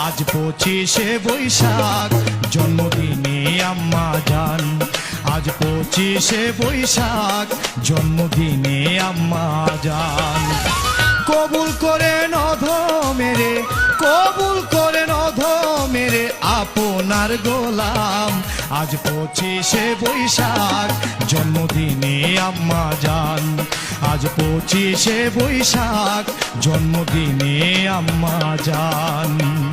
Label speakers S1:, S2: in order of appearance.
S1: আজ 25শে বৈশাখ জন্মদিনে আম্মা জান। আজ 25শে বৈশাখ জন্মদিনে আম্মা জান। কবুল করে নধ মেরে, কবুল করে নধ মেরে আপনার গোলাম। আজ 25শে বৈশাখ জন্মদিনে আম্মা জান। আজ 25শে বৈশাখ জন্মদিনে আম্মা জান।